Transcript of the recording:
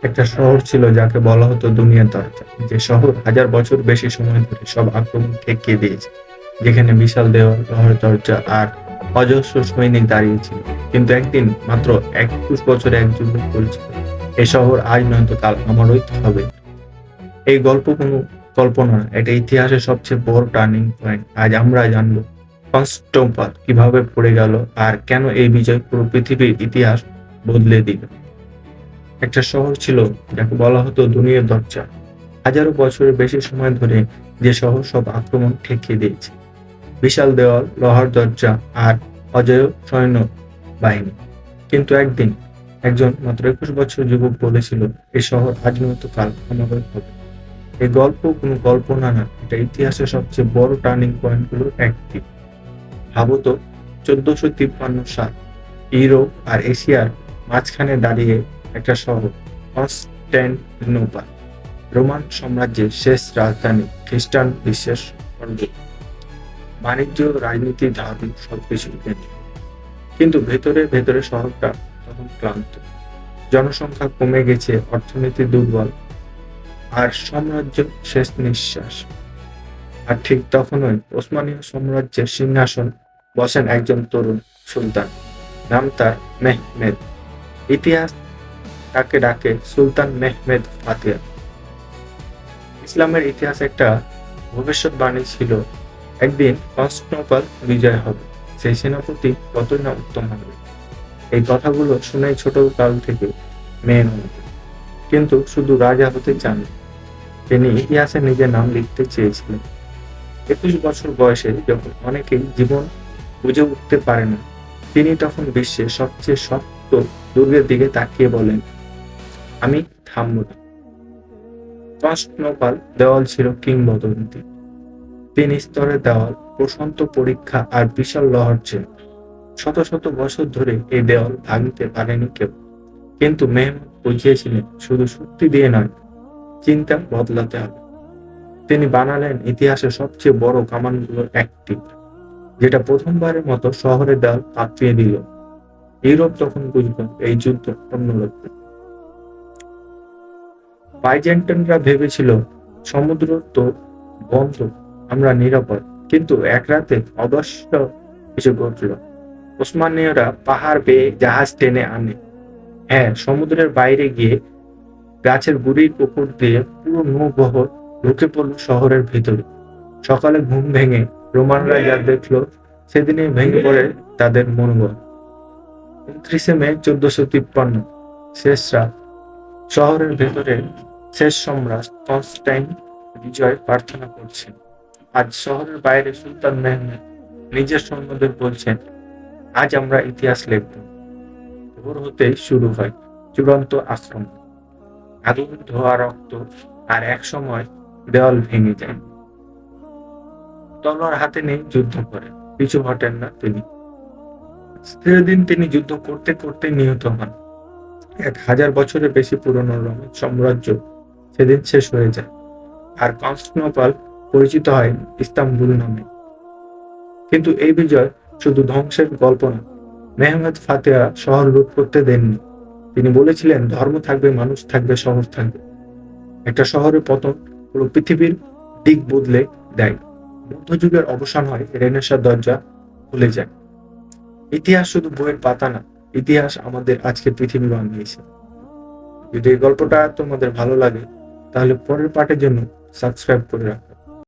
একটা শহর ছিল যাকে বলা হতো দুনিয়ার দরজা। যে শহর হাজার বছর বেশি সময় ধরে সব আক্রমণ ঠেকিয়ে দিয়েছে। যেখানে বিশাল দেওয়াল, লোহার দরজা আর অজস্র সৈনিক দাঁড়িয়েছিল। কিন্তু একদিন মাত্র 21 বছরে এক যুদ্ধ চলছিল। এই শহর আজ নয়তো কাল আমারই হবে। এই গল্প কোনো কল্পনা না, এটা ইতিহাসের সবচেয়ে বড় টার্নিং পয়েন্ট। আজ আমরা জানবো কনস্টান্টিনোপল কিভাবে পড়ে গেল আর কেন এই বিজয় পুরো পৃথিবীর ইতিহাস বদলে দিল। একটা শহর ছিল যাকে বলা হতো দুনিয়ার দরজা। হাজারো বছরের বেশি সময় ধরে যে শহর সব আক্রমণ ঠেকিয়ে দিয়েছে। বিশাল দেওয়াল, লোহার দরজা আর অজেয় সৈন্য বাহিনী। কিন্তু একদিন একজন মাত্র 21 বছর যুবক বলেছিল, এই শহর আজ নয়তো কাল আমাদের হবে। এই গল্প কোনো কল্পনা না, এটা ইতিহাসের সবচেয়ে বড় টার্নিং পয়েন্ট গুলোর একটি। ভাবত 1453 সাল, ইউরোপ আর এশিয়ার মাঝখানে দাঁড়িয়ে একটা শহর, কনস্টান্টিনোপল, রোমান সাম্রাজ্যের শেষ রাজধানী, খ্রিস্টান বিশ্বের স্বর্গ, বাণিজ্য, রাজনীতি, ধর্ম সবকিছুর কেন্দ্র। কিন্তু ভেতরে ভেতরে শহরটা তখন ক্লান্ত। জনসংখ্যা কমে গেছে, অর্থনীতি দুর্বল, আর সাম্রাজ্য শেষ নিঃশ্বাস। আর ঠিক তখনই ওসমানীয় সাম্রাজ্যের সিংহাসন বসেন একজন তরুণ সুলতান। নাম তার মেহমেদ। ইতিহাস তাকে ডাকে সুলতান মেহমেদ ফাতিয়া। ইসলামের ইতিহাসে একটা ভবিষ্যৎবাণী ছিল, একদিন কনস্টান্টিনোপল বিজয় হবে, সেই সেনাপতি কতই না উত্তম হবে। এই কথাগুলো শুনেই ছোট কাল থেকে মেয়ে হতেন। কিন্তু শুধু রাজা হতে চান, তিনি ইতিহাসে নিজের নাম লিখতে চেয়েছিলেন। 21 বছর বয়সে যখন অনেকেই জীবন বুঝে উঠতে পারে না, তিনি তখন বিশ্বের সবচেয়ে শক্ত দুর্গের দিকে তাকিয়ে বলেন, আমি থামব না। কনস্টান্টিনোপল দেওয়াল ছিল কিংবদন্তি। 3 স্তরের দেওয়াল, প্রশান্ত পরীক্ষা আর বিশাল লোহার চেন। শত শত বছর ধরে এই দেওয়াল ভাঙতে পারেনি কেউ। কিন্তু মেহমুদ বুঝিয়েছিলেন, শুধু শক্তি দিয়ে নয়, চিন্তা বদলাতে হবে। তিনি বানালেন ইতিহাসের সবচেয়ে বড় কামানগুলোর একটি, যেটা প্রথমবারের মতো শহরের দেওয়াল কাঁপিয়ে দিল। ইউরোপ তখন বুঝল এই যুদ্ধ অন্যরকম। বাইজেন্টাইনরা ভেবেছিল সমুদ্র তো বন্ধ, আমরা নিরাপদ। কিন্তু এক রাতে অবশ্য কিছু ঘটল। ওসমানীয়রা পাহাড় বেয়ে জাহাজ টেনে আনে। হ্যাঁ, সমুদ্রের বাইরে গিয়ে গাছের গুড়ির উপর দিয়ে পুরো নৌবহর ঢুকে পড়ল শহরের ভিতরে। সকালে ঘুম ভেঙে রোমানরা যা দেখলো, সেদিনে ভেঙে পড়ে তাদের মনোবল। 29 মে 1453, শেষ রাত। শহরের ভেতরে শেষ সম্রাট কনস্টাইন বিজয় প্রার্থনা করছেন। আজ শহরের বাইরে সুলতান মেহমেদ নিজের সৈন্যদের বলছেন, আজ আমরা ইতিহাস লিখব। ভোর হতেই শুরু হয় চূড়ান্ত আক্রমণ। আগুন, ধোয়া, রক্ত, আর এক সময় দেওয়াল ভেঙে যায়। তলোয়ার হাতে নিয়ে যুদ্ধ করেন, পিছু হটেন না তিনি। সেদিন তিনি যুদ্ধ করতে করতে নিহত হন। 1000 বছরের বেশি পুরনো রোমান সাম্রাজ্য সেদিন শেষ হয়ে যায়, আর কনস্টান্টিনোপল পরিচিত হয় ইস্তাম্বুল নামে। কিন্তু এই বিজয় শুধু ধ্বংসের গল্প না। মেহমেদ ফাতেহা শহর লুট করতে দেননি। তিনি বলেছিলেন, ধর্ম থাকবে, মানুষ থাকবে, শহর থাকবে। একটা শহরের পতন পুরো পৃথিবীর দিক বদলে দেয়। মধ্যযুগের অবসান হয়, রেনেসাঁ দরজা খুলে যায়। ইতিহাস শুধু বইয়ের পাতা না, ইতিহাস আমাদের আজকে পৃথিবী বানিয়েছে। যদি এই গল্পটা তোমাদের ভালো লাগে, তাহলে পরের পার্টের জন্য সাবস্ক্রাইব করে রাখো।